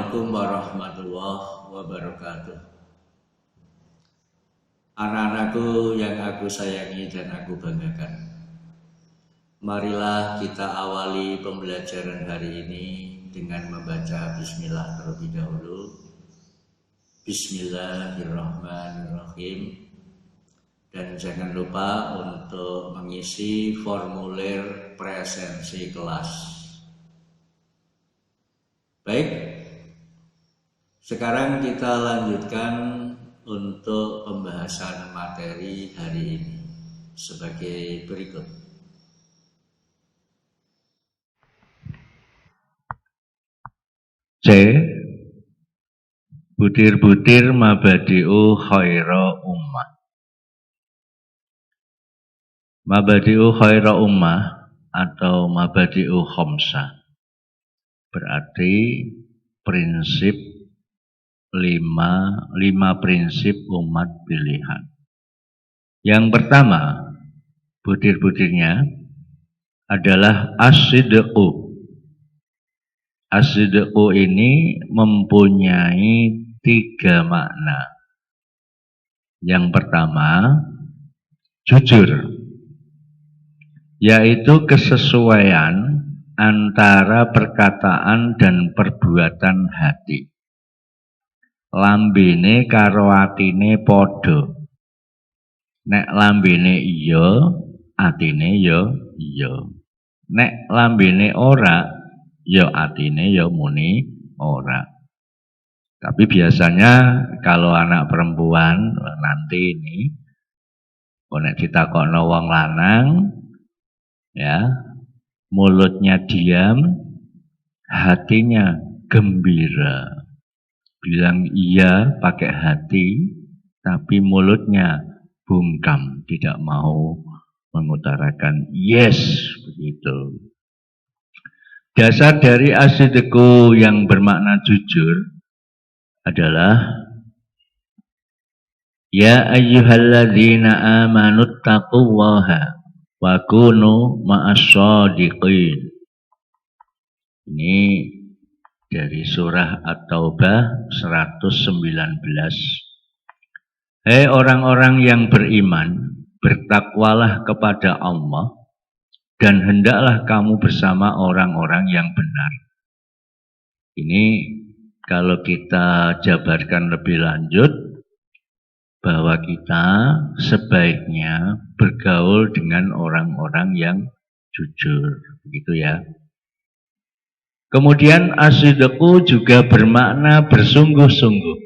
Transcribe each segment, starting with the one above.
Assalamualaikum warahmatullahi wabarakatuh. Anak-anakku yang aku sayangi dan aku banggakan, marilah kita awali pembelajaran hari ini dengan membaca bismillah terlebih dahulu. Bismillahirrahmanirrahim. Dan jangan lupa untuk mengisi formulir presensi kelas. Baik, sekarang kita lanjutkan untuk pembahasan materi hari ini sebagai berikut. C. Butir-butir mabadi'u khaira ummah. Mabadi'u khaira ummah atau mabadi'u khamsah berarti prinsip lima prinsip umat pilihan. Yang pertama, butir-butirnya adalah as-sidqu. As-sidqu ini mempunyai 3 makna. Yang pertama, jujur, yaitu kesesuaian antara perkataan dan perbuatan hati. Lambene karo atine padha. Nek lambene iya, atine ya iya. Nek lambene ora, ya atine ya muni ora. Tapi biasanya kalau anak perempuan nanti ini nek ditakokno wong lanang ya, mulutnya diam, hatinya gembira. Bilang iya pakai hati, tapi mulutnya bungkam, tidak mau mengutarakan yes, begitu. Dasar dari as-sidqu yang bermakna jujur adalah ya ayyuhalladzina amanu taqullaha wa kunu ma'as-shadiqin. Ini dari surah At-Taubah 119. Hei orang-orang yang beriman, bertakwalah kepada Allah dan hendaklah kamu bersama orang-orang yang benar. Ini kalau kita jabarkan lebih lanjut, bahwa kita sebaiknya bergaul dengan orang-orang yang jujur, begitu ya. Kemudian as-sidqu juga bermakna bersungguh-sungguh.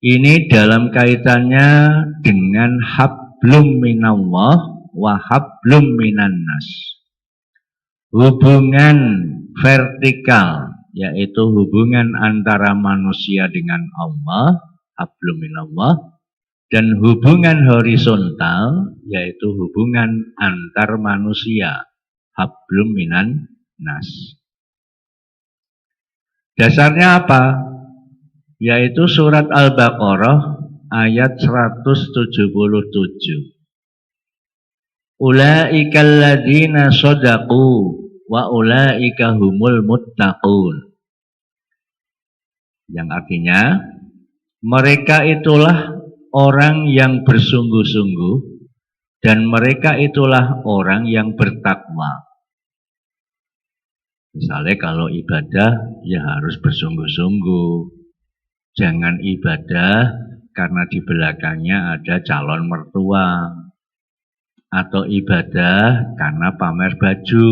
Ini dalam kaitannya dengan hablum minallah wa hablum minannas. Hubungan vertikal, yaitu hubungan antara manusia dengan Allah, hablum minallah, dan hubungan horizontal, yaitu hubungan antar manusia, hablum minan nas. Dasarnya apa? Yaitu surat Al-Baqarah ayat 177. Ulaikal ladzina shadaqu wa ulaika humul muttaqun. Yang artinya, mereka itulah orang yang bersungguh-sungguh dan mereka itulah orang yang bertakwa. Misalnya kalau ibadah ya harus bersungguh-sungguh. Jangan ibadah karena di belakangnya ada calon mertua. Atau ibadah karena pamer baju.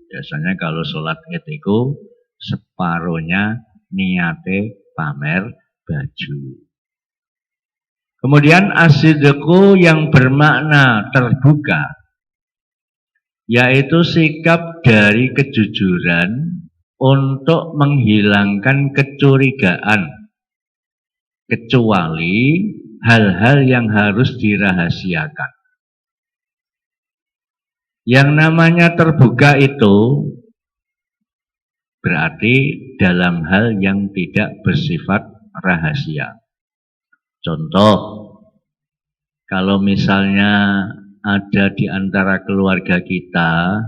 Biasanya kalau sholat id itu separuhnya niate pamer baju. Kemudian as-sidqu yang bermakna terbuka, yaitu sikap dari kejujuran untuk menghilangkan kecurigaan, kecuali hal-hal yang harus dirahasiakan. Yang namanya terbuka itu berarti dalam hal yang tidak bersifat rahasia. Contoh, kalau misalnya ada di antara keluarga kita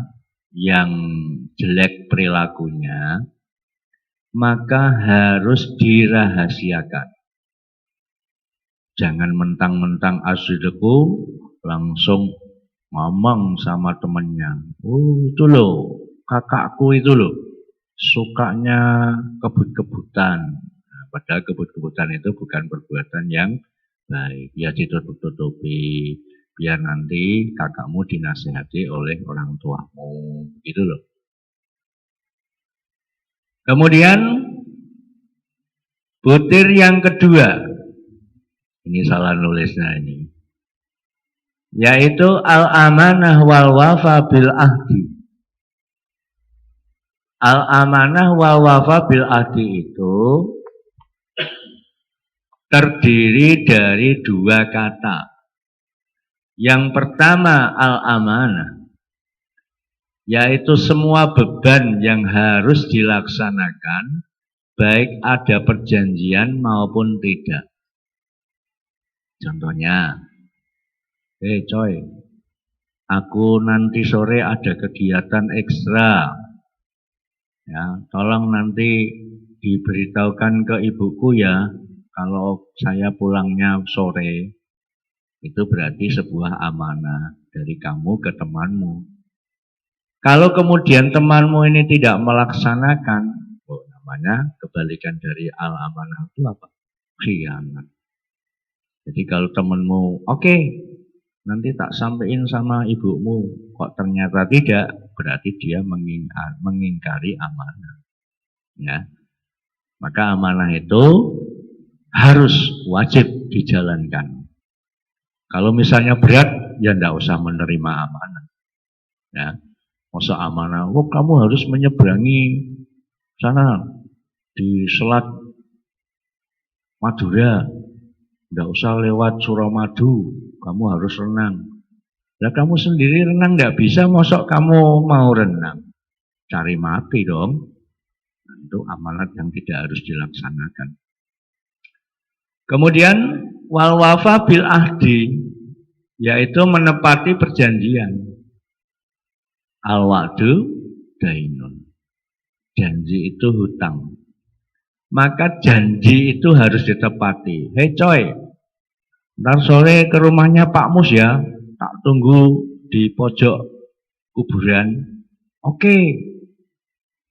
yang jelek perilakunya, maka harus dirahasiakan. Jangan mentang-mentang asliku langsung ngomong sama temennya. Oh itu loh, kakakku itu loh, sukanya kebut-kebutan. Nah, padahal kebut-kebutan itu bukan perbuatan yang baik. Ya ditutup-tutupi, biar nanti kakakmu dinasihati oleh orang tuamu. Gitu loh. Kemudian butir yang kedua, ini salah nulisnya ini, yaitu al-amanah wal wafa bil ahdi. Al-amanah wal wafa bil ahdi itu terdiri dari dua kata. Yang pertama al-amanah, yaitu semua beban yang harus dilaksanakan, baik ada perjanjian maupun tidak. Contohnya, coy, aku nanti sore ada kegiatan ekstra. Ya, tolong nanti diberitahukan ke ibuku ya, kalau saya pulangnya sore. Itu berarti sebuah amanah dari kamu ke temanmu. Kalau kemudian temanmu ini tidak melaksanakan, namanya kebalikan dari al-amanah itu apa? Khianat. Jadi kalau temanmu, oke, nanti tak sampaikan sama ibumu, kok ternyata tidak, berarti dia mengingkari amanah. Ya, maka amanah itu harus wajib dijalankan. Kalau misalnya berat, ya tidak usah menerima amanah. Ya, masa amanah, oh kamu harus menyeberangi sana di Selat Madura, tidak usah lewat Suramadu, kamu harus renang. Lah kamu sendiri renang tidak bisa, mosok kamu mau renang, cari mati dong. Nah, itu amanat yang tidak harus dilaksanakan. Kemudian wal wafa bil ahdi, yaitu menepati perjanjian. Al wa'du dainun, janji itu hutang. Maka janji itu harus ditepati. Hei coy, ntar sore ke rumahnya Pak Mus ya, tak tunggu di pojok kuburan. Oke.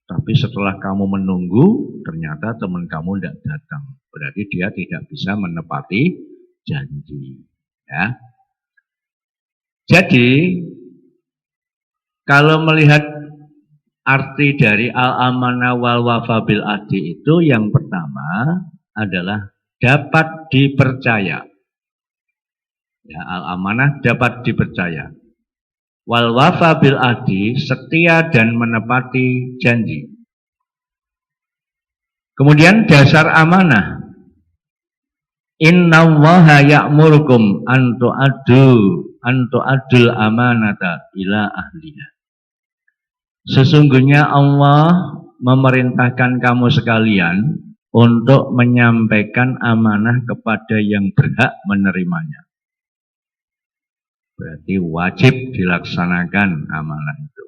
Tapi setelah kamu menunggu, ternyata teman kamu tidak datang. Berarti dia tidak bisa menepati janji. Ya. Jadi, kalau melihat arti dari al-amanah wal wafa bil ahdi itu, yang pertama adalah dapat dipercaya. Ya, al-amanah dapat dipercaya. Wal wafa bil ahdi, setia dan menepati janji. Kemudian dasar amanah. Innallaha ya'murukum an tu'addul amanata ila ahliha. Sesungguhnya Allah memerintahkan kamu sekalian untuk menyampaikan amanah kepada yang berhak menerimanya. Berarti wajib dilaksanakan amanah itu.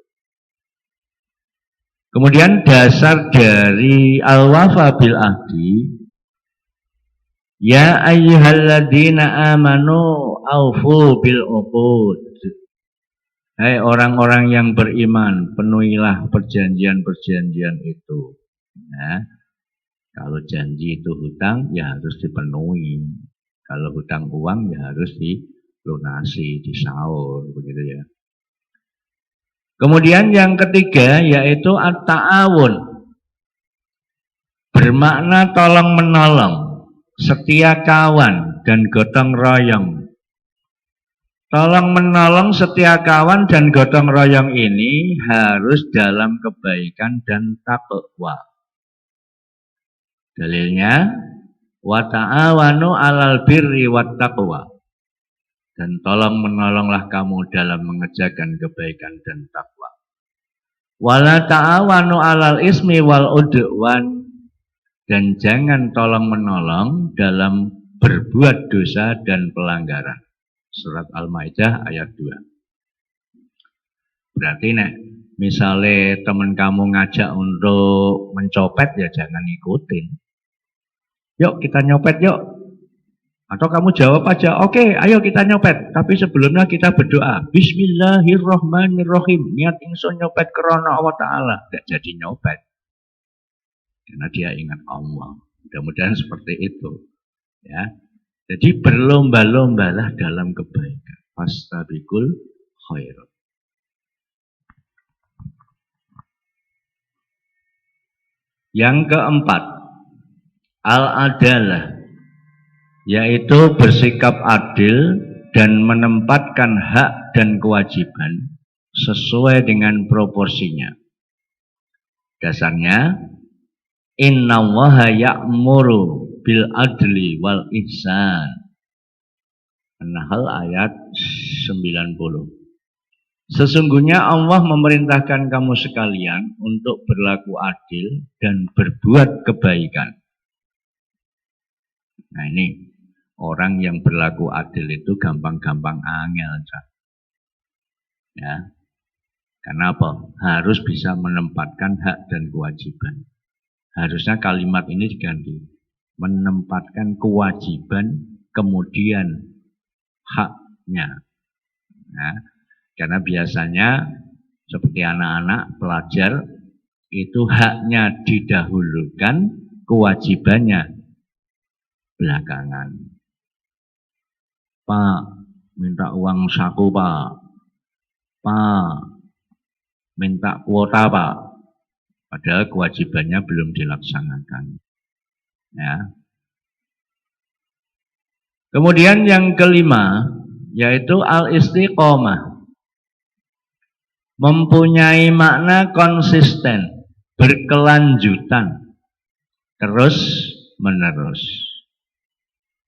Kemudian dasar dari al-wafa bil ahdi, ya ayyuhalladzina amanu aufu bil uqud. Hai orang-orang yang beriman, penuhilah perjanjian-perjanjian itu. Ya. Kalau janji itu hutang, ya harus dipenuhi. Kalau hutang uang, ya harus dilunasi, disaur, begitu ya. Kemudian yang ketiga, yaitu at-ta'awun. Bermakna tolong-menolong, setia kawan, dan gotong royong. Tolong menolong, setia kawan, dan gotong royong ini harus dalam kebaikan dan taqwa. Dalilnya, wa ta'awanu 'alal birri wat taqwa. Dan tolong menolonglah kamu dalam mengerjakan kebaikan dan takwa. Wala ta'awanu 'alal ismi wal udwan. Dan jangan tolong menolong dalam berbuat dosa dan pelanggaran. Surat Al-Maidah ayat 2. Berarti Misalnya teman kamu ngajak untuk mencopet, ya jangan ikutin. Yuk kita nyopet yuk. Atau kamu jawab aja, oke, ayo kita nyopet. Tapi sebelumnya kita berdoa. Bismillahirrahmanirrahim. Niat ingsun nyopet karena Allah Ta'ala. Tidak jadi nyopet. Karena dia ingat Allah. Mudah-mudahan seperti itu. Ya. Jadi berlomba-lombalah dalam kebaikan. Fastabiqul khairat. Yang keempat, al-adalah, yaitu bersikap adil dan menempatkan hak dan kewajiban sesuai dengan proporsinya. Dasarnya, innallaha ya'muru bil adli wal ihsan. An-Nahl ayat 90. Sesungguhnya Allah memerintahkan kamu sekalian untuk berlaku adil dan berbuat kebaikan. Nah ini, orang yang berlaku adil itu gampang-gampang angel. Ya. Karena apa? Harus bisa menempatkan hak dan kewajiban. Harusnya kalimat ini diganti. Menempatkan kewajiban, kemudian haknya. Nah, karena biasanya seperti anak-anak pelajar itu haknya didahulukan, kewajibannya belakangan. Pak, minta uang saku Pak. Pak, minta kuota Pak. Padahal kewajibannya belum dilaksanakan. Ya. Kemudian yang kelima, yaitu al-istiqomah. Mempunyai makna konsisten, berkelanjutan, terus menerus.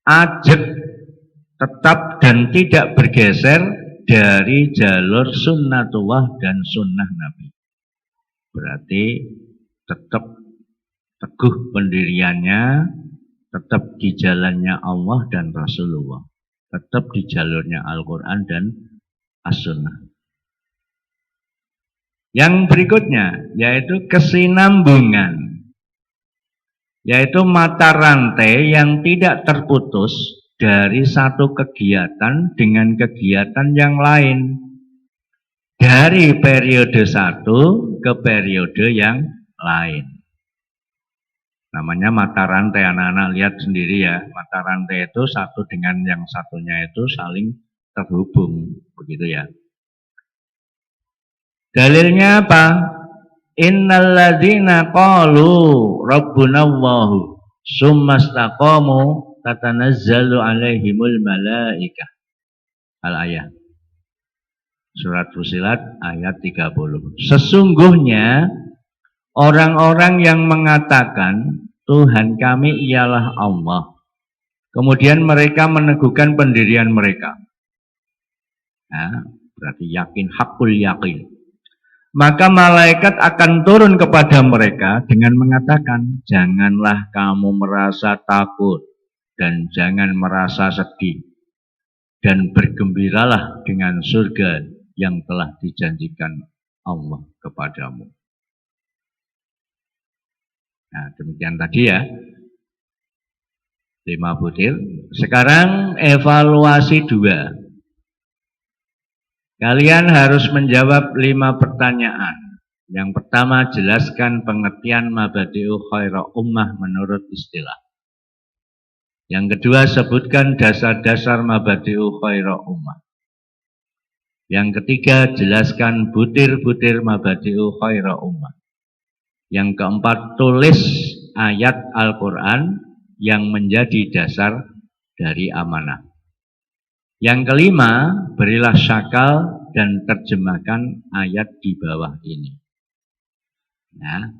Ajak, tetap dan tidak bergeser dari jalur sunnatullah dan sunnah Nabi. Berarti tetap teguh pendiriannya, tetap di jalannya Allah dan Rasulullah, tetap di jalurnya Al-Quran dan As-Sunnah. Yang berikutnya yaitu kesinambungan, yaitu mata rantai yang tidak terputus dari satu kegiatan dengan kegiatan yang lain, dari periode satu ke periode yang lain. Namanya mata rantai, anak-anak lihat sendiri ya, mata rantai itu satu dengan yang satunya itu saling terhubung, begitu ya. Dalilnya apa? Innal ladzina qalu rabbunallahu summastaqamu tatanazzalu alaihimul malaikah. Al-ayah. Surat Fussilat ayat 30. Sesungguhnya orang-orang yang mengatakan Tuhan kami ialah Allah, kemudian mereka meneguhkan pendirian mereka. Nah, berarti yakin, hakul yakin. Maka malaikat akan turun kepada mereka dengan mengatakan, janganlah kamu merasa takut dan jangan merasa sedih, dan bergembiralah dengan surga yang telah dijanjikan Allah kepadamu. Nah, demikian tadi ya, 5 butir. Sekarang evaluasi 2. Kalian harus menjawab 5 pertanyaan. Yang pertama, jelaskan pengertian mabadi'u khairah ummah menurut istilah. Yang kedua, sebutkan dasar-dasar mabadi'u khairah ummah. Yang ketiga, jelaskan butir-butir mabadi'u khairah ummah. Yang keempat, tulis ayat Al-Quran yang menjadi dasar dari amanah. Yang kelima, berilah syakal dan terjemahkan ayat di bawah ini. Nah,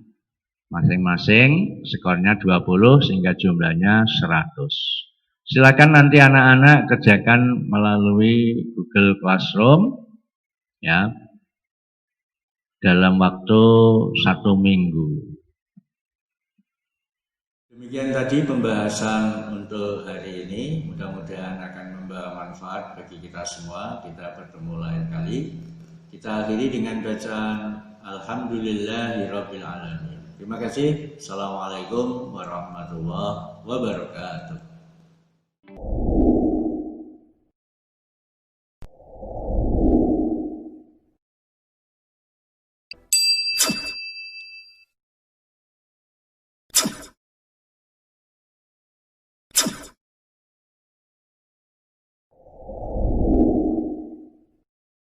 masing-masing skornya 20 sehingga jumlahnya 100. Silakan nanti anak-anak kerjakan melalui Google Classroom ya, dalam waktu 1 minggu. Demikian tadi pembahasan untuk hari ini. Mudah-mudahan akan membawa manfaat bagi kita semua. Kita bertemu lain kali. Kita akhiri dengan bacaan Alhamdulillahirabbil alamin. Terima kasih. Assalamualaikum warahmatullahi wabarakatuh.